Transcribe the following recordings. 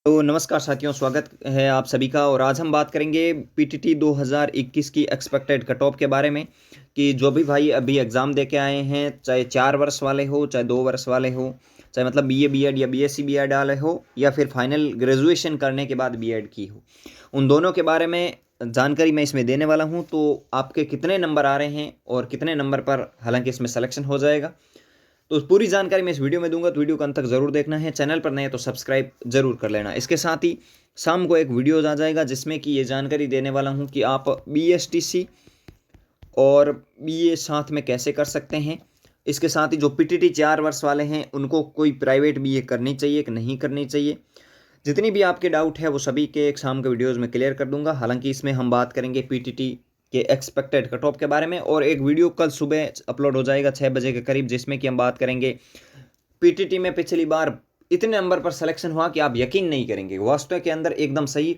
तो नमस्कार साथियों, स्वागत है आप सभी का। और आज हम बात करेंगे पीटीटी 2021 की एक्सपेक्टेड कट ऑफ के बारे में कि जो भी भाई अभी एग्ज़ाम दे के आए हैं, चाहे 4 वर्ष वाले हो, चाहे 2 वर्ष वाले हो, चाहे मतलब बीए बीएड या बीएससी बीएड वाले हो, या फिर फाइनल ग्रेजुएशन करने के बाद बीएड की हो, उन दोनों के बारे में जानकारी मैं इसमें देने वाला हूँ। तो आपके कितने नंबर आ रहे हैं और कितने नंबर पर हालांकि इसमें सिलेक्शन हो जाएगा, तो पूरी जानकारी मैं इस वीडियो में दूंगा। तो वीडियो को अंत तक जरूर देखना है। चैनल पर नए हैं तो सब्सक्राइब जरूर कर लेना। इसके साथ ही शाम को एक वीडियो आ जाएगा जिसमें कि ये जानकारी देने वाला हूँ कि आप बीएसटीसी और बीए साथ में कैसे कर सकते हैं। इसके साथ ही जो पीटीटी 4 वर्ष वाले हैं उनको कोई प्राइवेट बीए करनी चाहिए कि नहीं करनी चाहिए, जितनी भी आपके डाउट है वो सभी के एक शाम के वीडियोज़ में क्लियर कर दूंगा। हालांकि इसमें हम बात करेंगे पीटीटी के एक्सपेक्टेड कट ऑफ के बारे में, और एक वीडियो कल सुबह अपलोड हो जाएगा 6 बजे के करीब, जिसमें कि हम बात करेंगे पीटीटी में पिछली बार इतने नंबर पर सिलेक्शन हुआ कि आप यकीन नहीं करेंगे। वास्तव के अंदर एकदम सही,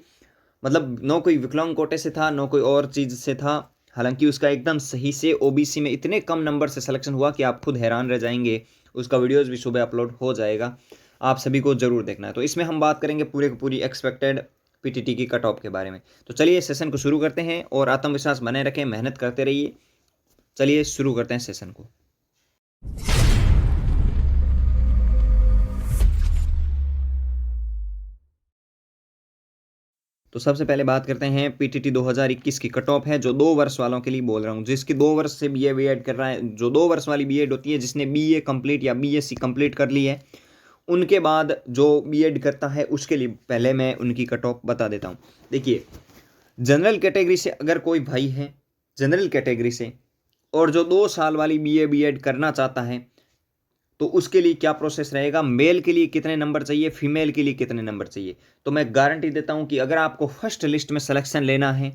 मतलब नो कोई विकलांग कोटे से था, नो कोई और चीज़ से था। हालांकि उसका एकदम सही से ओबीसी में इतने कम नंबर से सिलेक्शन हुआ कि आप खुद हैरान रह जाएंगे। उसका वीडियोज़ भी सुबह अपलोड हो जाएगा, आप सभी को ज़रूर देखना है। तो इसमें हम बात करेंगे पूरे की पूरी एक्सपेक्टेड पीटीटी की कट ऑफ के बारे में। तो चलिए सेशन को शुरू करते हैं और आत्मविश्वास बनाए रखें, मेहनत करते रहिए। चलिए शुरू करते हैं सेशन को। तो सबसे पहले बात करते हैं पीटीटी 2021 की कट ऑफ है, जो 2 वर्ष वालों के लिए बोल रहा हूँ, जिसकी 2 वर्ष से बीए बीएड कर रहा है। जो 2 वर्ष वाली बीएड होती है, जिसने बीए कंप्लीट या बीएससी कंप्लीट कर ली है, उनके बाद जो बीएड करता है उसके लिए पहले मैं उनकी कट ऑफ बता देता हूँ। देखिए, जनरल कैटेगरी से अगर कोई भाई है जनरल कैटेगरी से, और जो 2 साल वाली बीए बीएड करना चाहता है, तो उसके लिए क्या प्रोसेस रहेगा, मेल के लिए कितने नंबर चाहिए, फीमेल के लिए कितने नंबर चाहिए। तो मैं गारंटी देता हूं कि अगर आपको फर्स्ट लिस्ट में सिलेक्शन लेना है,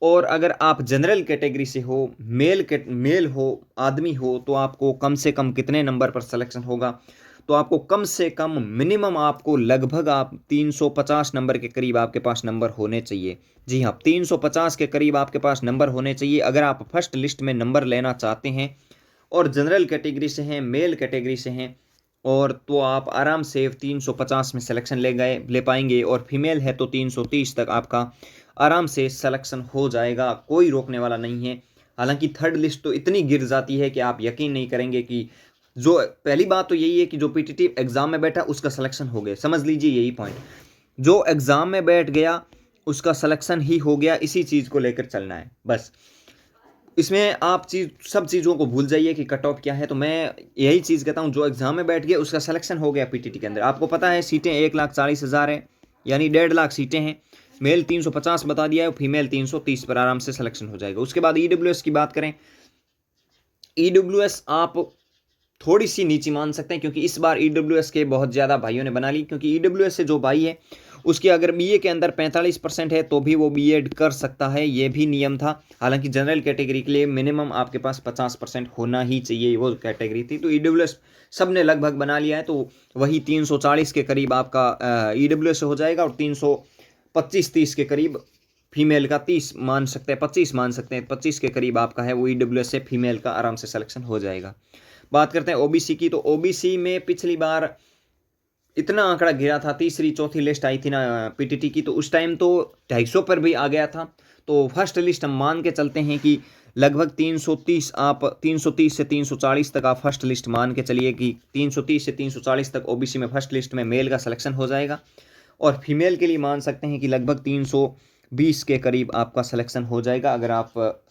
और अगर आप जनरल कैटेगरी से हो, मेल हो, आदमी हो, तो आपको कम से कम कितने नंबर पर सिलेक्शन होगा, तो आपको कम से कम मिनिमम आपको लगभग आप 350 नंबर के करीब आपके पास नंबर होने चाहिए। जी हाँ, 350 के करीब आपके पास नंबर होने चाहिए अगर आप फर्स्ट लिस्ट में नंबर लेना चाहते हैं और जनरल कैटेगरी से हैं, मेल कैटेगरी से हैं, और तो आप आराम से 350 में सिलेक्शन ले पाएंगे। और फीमेल है तो 330 तक आपका आराम से सिलेक्शन हो जाएगा, कोई रोकने वाला नहीं है। हालांकि थर्ड लिस्ट तो इतनी गिर जाती है कि आप यकीन नहीं करेंगे कि जो पहली बात तो यही है कि जो पीटीटी एग्जाम में बैठा उसका सिलेक्शन हो गया, समझ लीजिए यही पॉइंट। जो एग्जाम में बैठ गया उसका सिलेक्शन ही हो गया, इसी चीज़ को लेकर चलना है बस। इसमें आप सब चीज़ों को भूल जाइए कि कट ऑफ क्या है। तो मैं यही चीज़ कहता हूँ, जो एग्जाम में बैठ गया उसका सिलेक्शन हो गया पीटीटी के अंदर। आपको पता है सीटें 1,40,000 है, यानी 1.5 लाख सीटें हैं। मेल 350 बता दिया है, फीमेल 330 पर आराम से सिलेक्शन हो जाएगा। उसके बाद ईडब्ल्यूएस की बात करें, ईडब्ल्यूएस आप थोड़ी सी नीची मान सकते हैं, क्योंकि इस बार ईडब्ल्यूएस के बहुत ज़्यादा भाइयों ने बना ली। क्योंकि ईडब्ल्यूएस से जो भाई है उसकी अगर बीए के अंदर 45% है तो भी वो बीएड कर सकता है, ये भी नियम था। हालांकि जनरल कैटेगरी के लिए मिनिमम आपके पास 50% होना ही चाहिए, वो कैटेगरी थी। तो ईडब्ल्यूएस सब ने लगभग बना लिया है, तो वही 340 के करीब आपका ईडब्ल्यूएस हो जाएगा, और 325-30 के करीब फीमेल का, 30 मान सकते हैं, 25 मान सकते हैं, 25 के करीब आपका है वो ईडब्ल्यूएस से फीमेल का आराम से सिलेक्शन हो जाएगा। बात करते हैं ओबीसी की, तो ओबीसी में पिछली बार इतना आंकड़ा गिरा था, तीसरी चौथी लिस्ट आई थी ना पीटीटी की, तो उस टाइम तो 250 पर भी आ गया था। तो फर्स्ट लिस्ट हम मान के चलते हैं कि लगभग 330, आप 330 से 340 तक आप फर्स्ट लिस्ट मान के चलिए कि 330 से 340 तक ओबीसी में फर्स्ट लिस्ट में मेल का सिलेक्शन हो जाएगा। और फीमेल के लिए मान सकते हैं कि लगभग 320 के करीब आपका सिलेक्शन हो जाएगा, अगर आप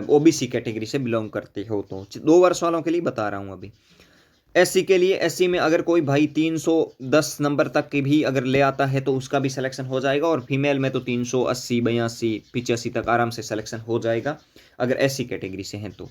ओबीसी कैटेगरी से बिलोंग करते हो। तो 2 वर्ष वालों के लिए बता रहा हूँ अभी। एससी के लिए, एससी में अगर कोई भाई 310 नंबर तक की भी अगर ले आता है तो उसका भी सिलेक्शन हो जाएगा। और फीमेल में तो 380, 82, 85 तक आराम से सिलेक्शन हो जाएगा अगर एससी कैटेगरी से हैं। तो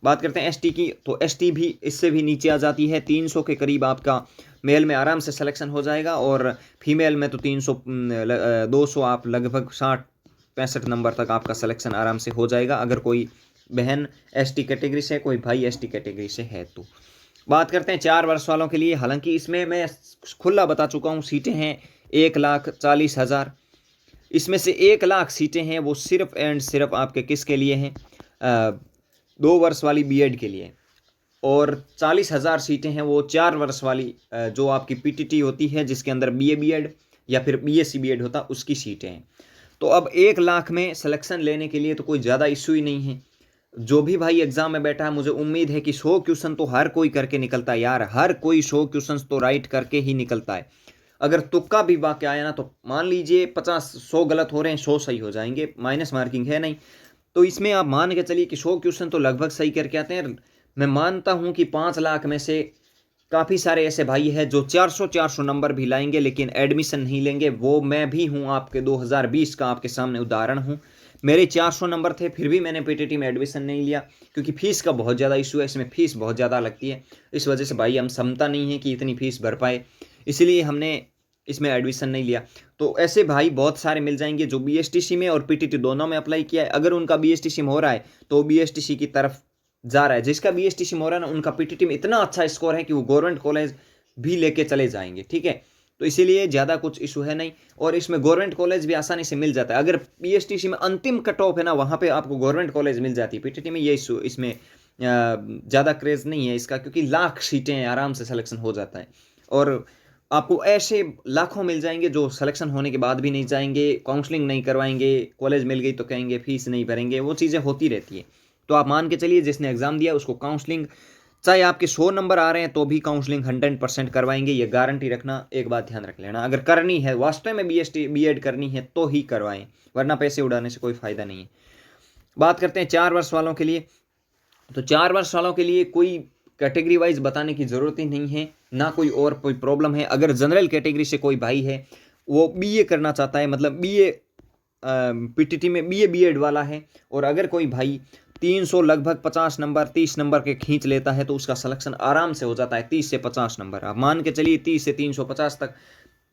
बात करते हैं एसटी की, तो एसटी भी इससे भी नीचे आ जाती है, 300 के करीब आपका मेल में आराम से सिलेक्शन हो जाएगा, और फीमेल में तो 200 आप लगभग 60-65 नंबर तक आपका सिलेक्शन आराम से हो जाएगा, अगर कोई बहन एसटी कैटेगरी से, कोई भाई एसटी कैटेगरी से है। तो बात करते हैं 4 वर्ष वालों के लिए। हालांकि इसमें मैं खुला बता चुका हूँ, सीटें हैं 1,40,000। इसमें से 1 लाख सीटें हैं वो सिर्फ एंड सिर्फ आपके किसके लिए हैं, 2 वर्ष वाली बीएड के लिए। और 40,000 सीटें हैं वो 4 वर्ष वाली, जो आपकी पीटीटी होती है, जिसके अंदर बीए बीएड या फिर BSc BEd होता उसकी सीटें हैं। तो अब 1 लाख में सिलेक्शन लेने के लिए तो कोई ज़्यादा इशू ही नहीं है। जो भी भाई एग्जाम में बैठा है मुझे उम्मीद है कि 100 क्वेश्चन तो हर कोई करके निकलता है यार, हर कोई 100 क्वेश्चन तो राइट करके ही निकलता है। अगर तुक्का भी वाक्य आया ना तो मान लीजिए 50-100 गलत हो रहे हैं, 100 सही हो जाएंगे, माइनस मार्किंग है नहीं। तो इसमें आप मान के चलिए कि 100 क्वेश्चन तो लगभग सही करके आते हैं। मैं मानता हूं कि 5 लाख में से काफ़ी सारे ऐसे भाई हैं जो 400-400 नंबर भी लाएंगे लेकिन एडमिशन नहीं लेंगे। वो मैं भी हूं, आपके 2020 का आपके सामने उदाहरण हूं। मेरे 400 नंबर थे फिर भी मैंने पीटीटी में एडमिशन नहीं लिया, क्योंकि फीस का बहुत ज़्यादा इशू है, इसमें फ़ीस बहुत ज़्यादा लगती है। इस वजह से भाई हम क्षमता नहीं है कि इतनी फ़ीस भर पाए, इसलिए हमने इसमें एडमिशन नहीं लिया। तो ऐसे भाई बहुत सारे मिल जाएंगे जो BSTC में और PTT दोनों में अप्लाई किया है। अगर उनका BSTC में हो रहा है तो BSTC की तरफ जा रहा है, जिसका BSTC में हो रहा है ना उनका PTT में इतना अच्छा स्कोर है कि वो गवर्नमेंट कॉलेज भी लेके चले जाएंगे, ठीक है। तो इसीलिए ज़्यादा कुछ इशू है नहीं, और इसमें गवर्नमेंट कॉलेज भी आसानी से मिल जाता है। अगर BSTC में अंतिम कट ऑफ है ना वहाँ पे आपको गवर्नमेंट कॉलेज मिल जाती है। PTT में ये इशू, इसमें ज़्यादा क्रेज़ नहीं है इसका, क्योंकि लाख सीटें हैं, आराम से सिलेक्शन हो जाता है। और आपको ऐसे लाखों मिल जाएंगे जो सिलेक्शन होने के बाद भी नहीं जाएंगे, काउंसलिंग नहीं करवाएंगे, कॉलेज मिल गई तो कहेंगे फीस नहीं भरेंगे, वो चीज़ें होती रहती है। तो आप मान के चलिए जिसने एग्ज़ाम दिया उसको काउंसलिंग, चाहे आपके 100 नंबर आ रहे हैं तो भी काउंसलिंग 100% करवाएंगे, ये गारंटी रखना। एक बात ध्यान रख लेना, अगर करनी है वास्तव में BST BEd करनी है तो ही करवाएं, वरना पैसे उड़ाने से कोई फ़ायदा नहीं है। बात करते हैं 4 वर्ष वालों के लिए। तो 4 वर्ष वालों के लिए कोई कैटेगरी वाइज बताने की ज़रूरत ही नहीं है, ना कोई और कोई प्रॉब्लम है। अगर जनरल कैटेगरी से कोई भाई है, वो BA करना चाहता है, मतलब BA PTT में BA BEd वाला है, और अगर कोई भाई 300 लगभग 50 नंबर 30 नंबर के खींच लेता है तो उसका सिलेक्शन आराम से हो जाता है। 30 से 50 नंबर आप मान के चलिए, 30 से 350 तक,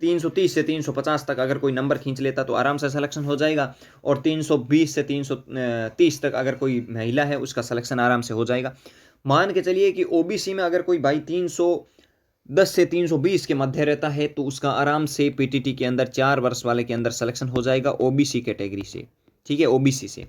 330 से 350 तक अगर कोई नंबर खींच लेता तो आराम से सिलेक्शन हो जाएगा। और 320 से 330 तक अगर कोई महिला है उसका सिलेक्शन आराम से हो जाएगा। मान के चलिए कि OBC में अगर कोई भाई 310 से 320 के मध्य रहता है तो उसका आराम से PTT के अंदर 4 वर्ष वाले के अंदर सिलेक्शन हो जाएगा, OBC कैटेगरी से, ठीक है, OBC से।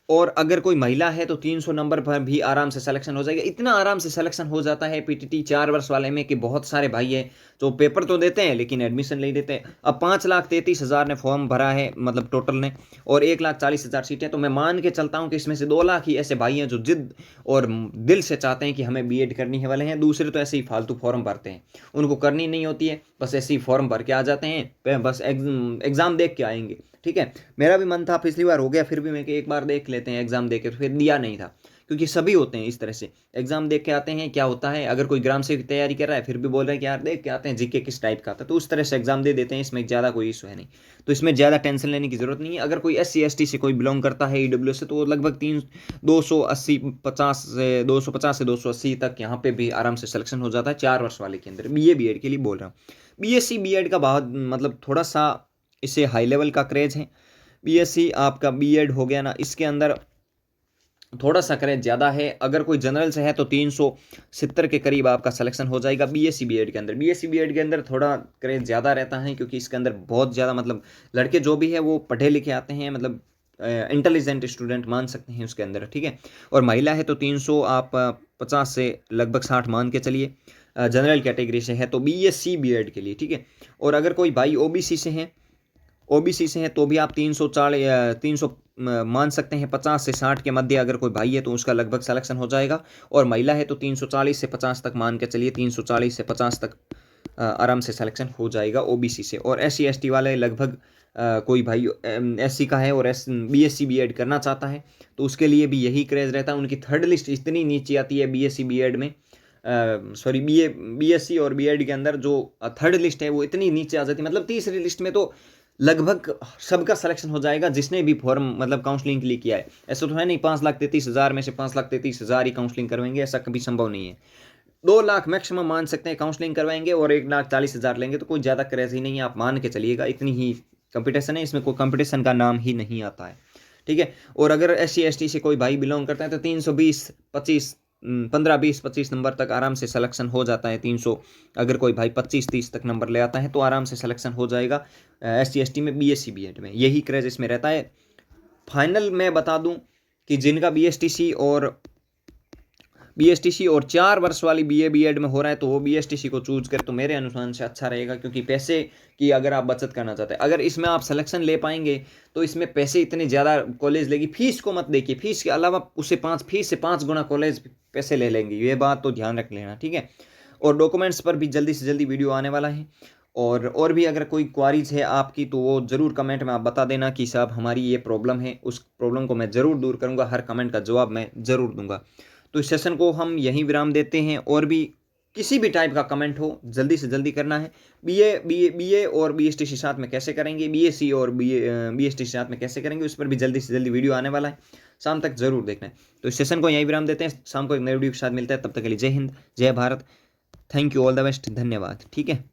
और अगर कोई महिला है तो 300 नंबर पर भी आराम से सिलेक्शन हो जाएगा। इतना आराम से सिलेक्शन हो जाता है PTT 4 वर्ष वाले में कि बहुत सारे भाई हैं जो पेपर तो देते हैं लेकिन एडमिशन नहीं देते। अब 5,33,000 ने फॉर्म भरा है, मतलब टोटल ने, और 1,40,000 सीटें। तो मैं मान के चलता हूँ कि इसमें से 2 लाख ही ऐसे भाई हैं जो जिद और दिल से चाहते हैं कि हमें BEd करनी है वाले हैं। दूसरे तो ऐसे ही फालतू फॉर्म भरते हैं, उनको करनी नहीं होती है, बस ऐसे ही फॉर्म भर के आ जाते हैं, बस एग्ज़ाम देख के आएंगे, ठीक है। मेरा भी मन था, पिछली बार हो गया, फिर भी मैं कि एक बार देख लेते हैं एग्जाम दे के, फिर दिया नहीं था। क्योंकि सभी होते हैं इस तरह से, एग्जाम देख के आते हैं। क्या होता है, अगर कोई ग्राम सेवक की तैयारी कर रहा है फिर भी बोल रहे हैं कि यार देख के आते हैं जीके किस टाइप का था, तो उस तरह से एग्जाम दे देते हैं। इसमें ज़्यादा कोई इशू है नहीं, तो इसमें ज़्यादा टेंशन लेने की जरूरत नहीं है। अगर कोई SC ST से कोई बिलोंग करता है, EWS से, तो वो लगभग 250 से 280 तक यहाँ पे भी आराम से सिलेक्शन हो जाता है 4 वर्ष वाले के अंदर। BA BEd के लिए बोल रहा हूँ। BSc BEd का बहुत मतलब थोड़ा सा इसे हाई लेवल का क्रेज है। BSc आपका BEd हो गया ना, इसके अंदर थोड़ा सा क्रेज ज़्यादा है। अगर कोई जनरल से है तो 370 के करीब आपका सिलेक्शन हो जाएगा BSc BEd के अंदर। BSc BEd के अंदर थोड़ा क्रेज ज़्यादा रहता है, क्योंकि इसके अंदर बहुत ज़्यादा मतलब लड़के जो भी है वो पढ़े लिखे आते हैं, मतलब इंटेलिजेंट स्टूडेंट मान सकते हैं उसके अंदर, ठीक है। और महिला है तो 300 आप 50 से लगभग 60 मान के चलिए। जनरल कैटेगरी से है तो BSc BEd के लिए, ठीक है। और अगर कोई भाई OBC से है तो भी आप 300 मान सकते हैं। 50 से 60 के मध्य अगर कोई भाई है तो उसका लगभग सिलेक्शन हो जाएगा। और महिला है तो 340 से 50 तक मान के चलिए, 340 से 50 तक आराम से सिलेक्शन हो जाएगा OBC से। और SC ST वाले लगभग कोई भाई SC का है और BSc BEd करना चाहता है तो उसके लिए भी यही क्रेज रहता है। उनकी थर्ड लिस्ट इतनी नीचे आती है BSc BEd में, सॉरी BSc और BEd के अंदर जो थर्ड लिस्ट है वो इतनी नीचे आ जाती है, मतलब तीसरी लिस्ट में तो लगभग सबका सिलेक्शन हो जाएगा जिसने भी फॉर्म मतलब काउंसलिंग के लिए किया है। ऐसा तो है नहीं 5,33,000 में से 5,33,000 ही काउंसलिंग करवाएंगे, ऐसा कभी संभव नहीं है। 2 लाख मैक्सिमम मान सकते हैं काउंसलिंग करवाएंगे और 1,40,000 लेंगे, तो कोई ज़्यादा क्रेज ही नहीं है, आप मान के चलिएगा। इतनी ही कंपटीशन है, इसमें कोई कंपटीशन का नाम ही नहीं आता है, ठीक है। और अगर SC ST से कोई भाई बिलोंग करता है तो 320 25 15 20 25 नंबर तक आराम से सिलेक्शन हो जाता है। 300 अगर कोई भाई 25-30 तक नंबर ले आता है तो आराम से सिलेक्शन हो जाएगा SC ST में BSc BEd में। यही क्रेज इसमें रहता है। फाइनल मैं बता दूं कि जिनका BSTC और बीएसटीसी और 4 वर्ष वाली बीए बीएड में हो रहा है तो वो बीएसटीसी को चूज करे तो मेरे अनुसार से अच्छा रहेगा, क्योंकि पैसे की अगर आप बचत करना चाहते हैं, अगर इसमें आप सिलेक्शन ले पाएंगे तो इसमें पैसे इतने ज़्यादा कॉलेज लेगी। फीस को मत देखिए, फीस के अलावा उसे फीस से 5 गुना कॉलेज पैसे ले लेंगे, ये बात तो ध्यान रख लेना, ठीक है। और डॉक्यूमेंट्स पर भी जल्दी से जल्दी वीडियो आने वाला है। और भी अगर कोई क्वारीज है आपकी तो वो ज़रूर कमेंट में आप बता देना कि साहब हमारी ये प्रॉब्लम है, उस प्रॉब्लम को मैं ज़रूर दूर करूँगा, हर कमेंट का जवाब मैं ज़रूर दूंगा। तो इस सेशन को हम यहीं विराम देते हैं, और भी किसी भी टाइप का कमेंट हो जल्दी से जल्दी करना है। बीए और बीएसटीसी साथ में कैसे करेंगे, बीएससी और बीएसटीसी साथ में कैसे करेंगे, उस पर भी जल्दी से जल्दी वीडियो आने वाला है, शाम तक जरूर देखना है। तो इस सेशन को यहीं विराम देते हैं, शाम को एक नई वीडियो के साथ मिलता है, तब तक के लिए जय हिंद, जय Bharat, thank you, all the best, धन्यवाद, ठीक है।